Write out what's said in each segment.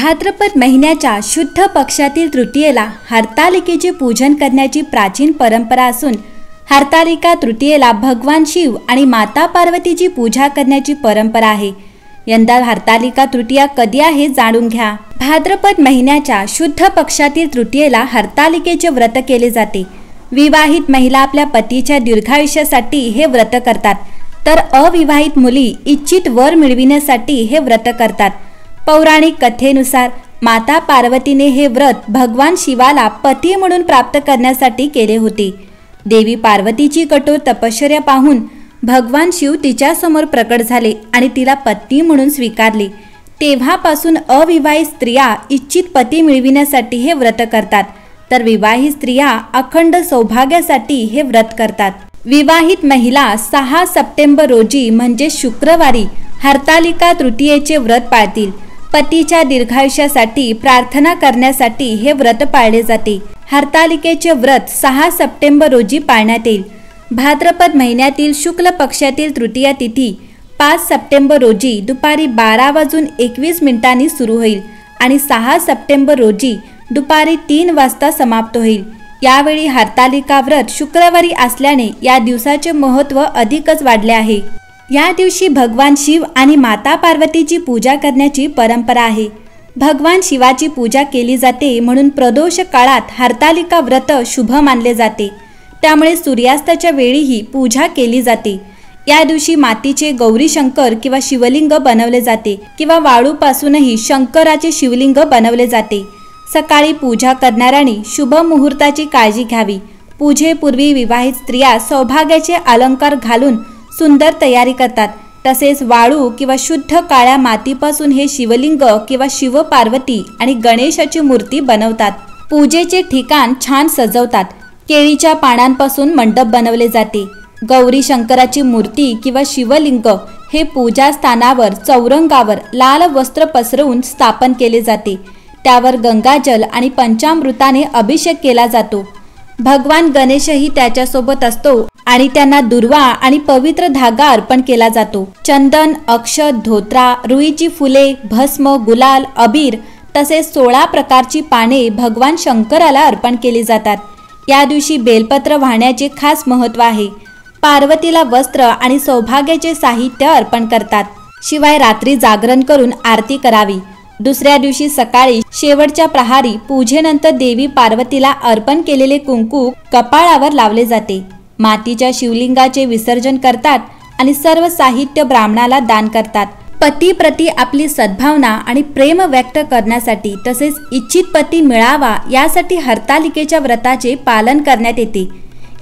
भाद्रपद महिन्याच्या शुद्ध पक्षातील तृतीयेला हरतालिकेचे पूजन करण्याची प्राचीन परंपरा असून हरतालिका तृतीयेला भगवान शिव आणि माता पार्वतीची पूजा करण्याची परंपरा आहे। यंदा हरतालिका तृतीया कधी आहे जाणून घ्या। भाद्रपद महिन्याच्या शुद्ध पक्षातील तृतीयेला हरतालिकेचे व्रत केले जाते। विवाहित महिला आपल्या पतीच्या दीर्घायुष्यासाठी हे व्रत करतात, तर अविवाहित मुली इच्छित वर मिळविण्यासाठी हे व्रत करतात। पौराणिक कथेनुसार माता पार्वतीने हे व्रत भगवान शिवाला पती म्हणून प्राप्त करण्यासाठी केले होते। देवी पार्वतीची कठोर तपश्चर्या पाहून भगवान शिव तिच्या समोर प्रकट झाले आणि तिला पत्नी म्हणून स्वीकारले। तेव्हापासून अविवाहित स्त्रिया इच्छित पती मिळविण्यासाठी हे व्रत करतात, तर विवाहित स्त्रिया अखंड सौभाग्यासाठी हे व्रत करतात। विवाहित महिला 6 सप्टेंबर रोजी म्हणजे शुक्रवारी हरतालिका तृतीयेचे व्रत पाळतील। पतीच्या दीर्घायुष्यासाठी प्रार्थना करण्यासाठी हे व्रत पाळले जाते। हरतालिकेचे व्रत 6 सप्टेंबर रोजी पाळण्यात येईल। भाद्रपद महिन्यातील शुक्ल पक्षातील तृतीया तिथी 5 सप्टेंबर रोजी दुपारी 12:21 सुरू होईल आणि 6 सप्टेंबर रोजी दुपारी 3 वाजता समाप्त होईल। यावेळी हरतालिका व्रत शुक्रवारी असल्याने या दिवसाचे महत्त्व अधिकच वाढले आहे। या दिवशी भगवान शिव आणि माता पार्वतीची पूजा करण्याची परंपरा आहे। भगवान शिवाची पूजा केली जाते म्हणून प्रदोष काळात हरतालिका व्रत शुभ मानले जाते, त्यामुळे सूर्यास्ताच्या वेळीही पूजा केली जाते। या दिवशी मातीचे गौरी शंकर किंवा शिवलिंग बनवले जाते किंवा वाळूपासूनही शंकराचे शिवलिंग बनवले जाते। सकाळी पूजा करणाऱ्यांनी शुभ मुहूर्ताची काळजी घ्यावी। पूजेपूर्वी विवाहित स्त्रिया सौभाग्याचे अलंकार घालून सुंदर तयारी करतात। तसेच वाळू किंवा शुद्ध काळ्या मातीपासून हे शिवलिंग किंवा शिव पार्वती आणि गणेशाची मूर्ती बनवतात। पूजेचे ठिकाण छान सजवतात। केळीच्या पानांपासून मंडप बनवले जाते। गौरी शंकराची मूर्ती किंवा शिवलिंग हे पूजा स्थानावर चौरंगावर लाल वस्त्र पसरवून स्थापन केले जाते। त्यावर गंगाजल आणि पंचामृताने अभिषेक केला जातो। भगवान गणेशही त्याच्यासोबत असतो आणि त्यांना दुर्वा आणि पवित्र धागा अर्पण केला जातो। चंदन, अक्षत, धोत्रा, रुईची फुले, भस्म, गुलाल, अबीर तसेच 16 प्रकारची पाने भगवान शंकराला अर्पण केली जातात। या दिवशी बेलपत्र वाहण्याचे खास महत्त्व आहे। पार्वतीला वस्त्र आणि सौभाग्याचे साहित्य अर्पण करतात। शिवाय रात्री जागरण करून आरती करावी। दुसऱ्या दिवशी सकाळी शेवटच्या प्रहारी पूजेनंतर देवी पार्वतीला अर्पण केलेले कुंकू कपाळावर लावले जाते। मातीच्या शिवलिंगाचे विसर्जन करतात आणि सर्व साहित्य ब्राह्मणाला दान करतात। पती प्रती आपली सद्भावना आणि प्रेम व्यक्त करण्यासाठी तसेच इच्छित पती मिळावा यासाठी हरतालिकेच्या व्रताचे पालन करण्यात येते।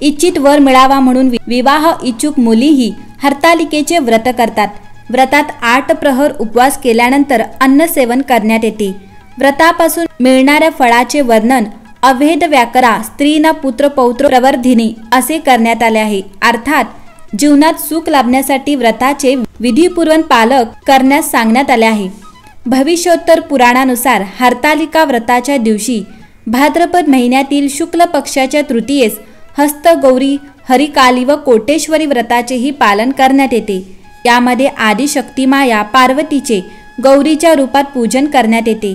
इच्छित वर मिळावा म्हणून विवाह इच्छुक मुलीही हरतालिकेचे व्रत करतात। व्रतात 8 प्रहर उपवास केल्यानंतर अन्न सेवन करण्यात येते। व्रतापासून मिळणाऱ्या फळाचे वर्णन अभेद व्याकरा स्त्रीना पुत्र पौत्र प्रवर्धिनी असे करण्यात आले आहे। अर्थात जीवनात सुख लाभण्यासाठी व्रताचे विधीपूर्वक पालन करण्यास सांगण्यात आले आहे। भविष्योत्तर पुराणानुसार हरतालिका व्रताच्या दिवशी भाद्रपद महिन्यातील शुक्ल पक्षाच्या तृतीयेस हस्तगौरी, हरिकाली व कोटेश्वरी व्रताचेही पालन करण्यात येते। यामध्ये आदिशक्ती माया पार्वतीचे गौरीच्या रूपात पूजन करण्यात येते।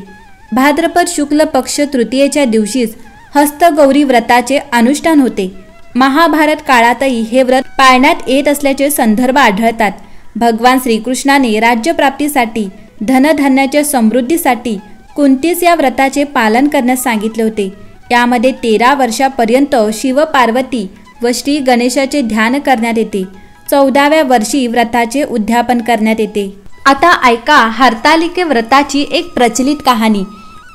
भाद्रपद शुक्ल पक्ष तृतीयेच्या दिवशीच हस्तगौरी व्रताचे अनुष्ठान होते। महाभारत काळातही हे व्रत पाळण्यात येत असल्याचे संदर्भ आढळतात। भगवान श्रीकृष्णाने राज्यप्राप्तीसाठी धनधान्याच्या समृद्धीसाठी कुंतीस या व्रताचे पालन करण्यास सांगितले होते। यामध्ये 13 वर्षापर्यंत शिव पार्वती व श्री गणेशाचे ध्यान करण्यात येते। 14व्या वर्षी व्रताचे उद्यापन करण्यात येते। आता ऐका हरतालिके व्रताची एक प्रचलित कहाणी।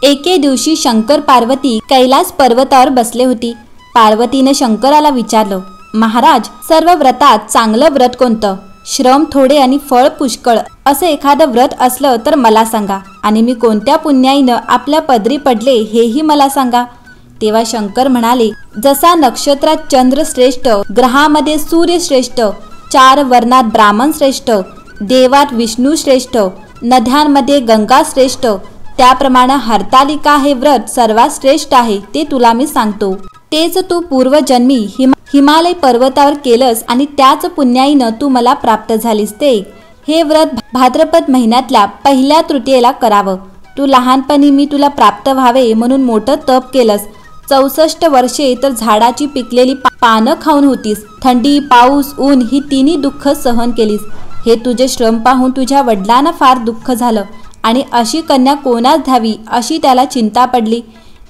एके दिवशी शंकर पार्वती कैलास पर्वतावर बसले होती। पार्वतीने शंकराला विचारलं, महाराज, सर्व व्रतात चांगलं व्रत कोणतं? श्रम थोडे आणि फळ पुष्कळ असं एखादं व्रत असलं तर मला सांगा, आणि मी कोणत्या पुण्याईनं आपल्या पदरी पडले हेही मला सांगा। तेव्हा शंकर म्हणाले, जसा नक्षत्रात चंद्र श्रेष्ठ, ग्रहामध्ये सूर्य श्रेष्ठ, 4 वर्णात ब्राह्मण श्रेष्ठ, देवात विष्णू श्रेष्ठ, नद्यांमध्ये गंगा श्रेष्ठ, त्याप्रमाणे हरतालिका हे व्रत सर्वात श्रेष्ठ आहे ते तुला मी सांगतो। तेच तू पूर्वजन्मी हिमालय पर्वतावर केलंस आणि त्याच पुण्याईनं तू मला प्राप्त झालीस ते। हे व्रत भाद्रपद महिन्यातल्या पहिल्या तृतीयेला करावं। तू लहानपणी मी तुला प्राप्त व्हावे म्हणून मोठं तप केलंस. 64 वर्षे तर झाडाची पिकलेली पानं खाऊन होतीस. थंडी, पाऊस, ऊन ही तिन्ही दुःख सहन केलीस. हे तुझे श्रम पाहून तुझ्या वडिलांना फार दुःख झालं आणि अशी कन्या कोणास द्यावी अशी त्याला चिंता पडली.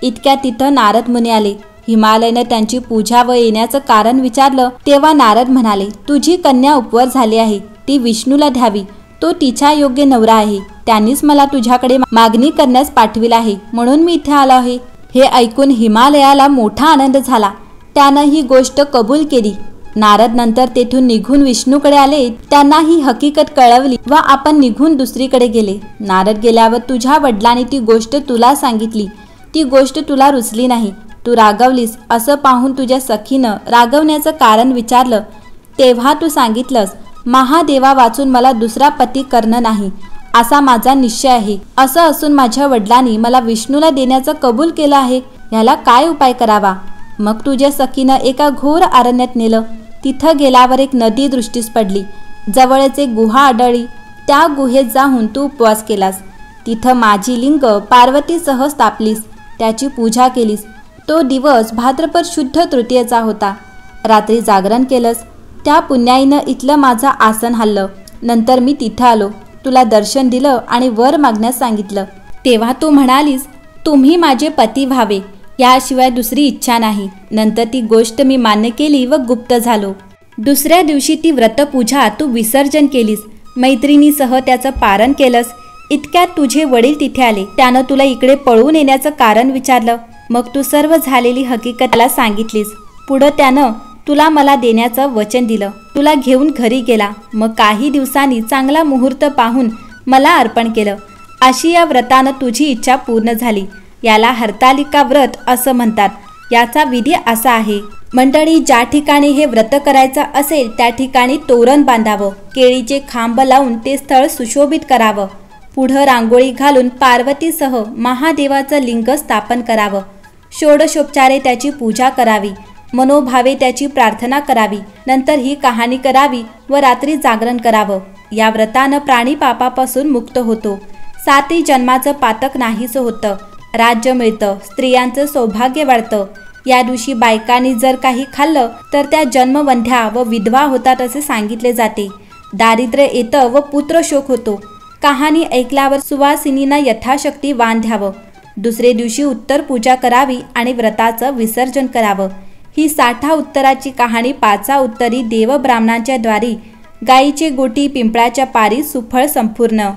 इतक्या तिथं नारद मुनी आले. हिमालयाने त्यांची पूजा व येण्याचं कारण विचारलं तेव्हा नारद म्हणाले, तुझी कन्या उपवर झाली आहे, ती विष्णूला द्यावी. तो तिच्या योग्य नवरा आहे. त्यांनीच मला तुझ्याकडे मागणी करण्यास पाठविलं आहे, म्हणून मी इथे आलो आहे. हे ऐकून हिमालयाला मोठा आनंद झाला. त्यानं ही गोष्ट कबूल केली. नारद नंतर तेथून निघून विष्णूकडे आले. त्यांना ही हकीकत कळवली व आपण निघून दुसरीकडे गेले. नारद गेल्यावर तुझ्या वडिलांनी ती गोष्ट तुला सांगितली. ती गोष्ट तुला रुचली नाही, तू रागवलीस. असं पाहून तुझ्या सखीनं रागवण्याचं कारण विचारलं तेव्हा तू सांगितलंस, महादेवा वाचून मला दुसरा पती करणं नाही असा माझा निश्चय आहे. असं असून माझ्या वडिलांनी मला विष्णूला देण्याचं कबूल केलं आहे. ह्याला काय उपाय करावा? मग तुझ्या सखीनं एका घोर अरण्यात नेलं. तिथं गेल्यावर एक नदी दृष्टीस पडली. जवळच एक गुहा आढळली. त्या गुहेत जाऊन तू उपवास केलास. तिथं माझी लिंग पार्वतीसह स्थापलीस. त्याची पूजा केलीस. तो दिवस भाद्रपद शुद्ध तृतीयेचा होता. रात्री जागरण केलंस. त्या पुण्याईनं इथलं माझं आसन हल्लं. नंतर मी तिथं आलो, तुला दर्शन दिलं आणि वर मागण्यास सांगितलं. तेव्हा तू म्हणालीस, तुम्ही माझे पती व्हावे, याशिवाय दुसरी इच्छा नाही. नंतर ती गोष्ट मी मान्य केली व गुप्त झालो. दुसऱ्या दिवशी ती व्रतपूजा तू विसर्जन केलीस. मैत्रिणीसह त्याचं पारण केलंस. इतक्यात तुझे वडील तिथे आले. त्यानं तुला इकडे पळून येण्याचं कारण विचारलं. मग तू सर्व झालेली हकीकत त्याला सांगितलीस. पुढं त्यानं तुला मला देण्याचं वचन दिलं. तुला घेऊन घरी गेला. मग काही दिवसांनी चांगला मुहूर्त पाहून मला अर्पण केलं. अशी या व्रतानं तुझी इच्छा पूर्ण झाली. याला हरतालिका व्रत असं म्हणतात. याचा विधी असा आहे, मंडळी, ज्या ठिकाणी हे व्रत करायचं असेल त्या ठिकाणी तोरण बांधावं. केळीचे खांब लावून ते स्थळ सुशोभित करावं. पुढं रांगोळी घालून पार्वतीसह महादेवाचं लिंग स्थापन करावं. षोडशोपचारे त्याची पूजा करावी. मनोभावे त्याची प्रार्थना करावी. नंतर ही कहाणी करावी व रात्री जागरण करावं. या व्रतानं प्राणी पापापासून मुक्त होतो. 7 जन्माचं पातक नाहीसं होतं. राज्य मिळतं. स्त्रियांचं सौभाग्य वाढतं. या दिवशी बायकांनी जर काही खाल्लं तर त्या जन्मवंध्या व विधवा होतात असे सांगितले जाते. दारिद्र्य येतं व पुत्रशोक होतो. कहाणी ऐकल्यावर सुवासिनींना यथाशक्ती वाण द्यावं. दुसरे दिवशी उत्तर पूजा करावी आणि व्रताचं विसर्जन करावं. ही 60 उत्तराची कहाणी 5 उत्तरी देव ब्राह्मणांच्या द्वारी गायीचे गोटी पिंपळाच्या पारी सुफळ संपूर्ण.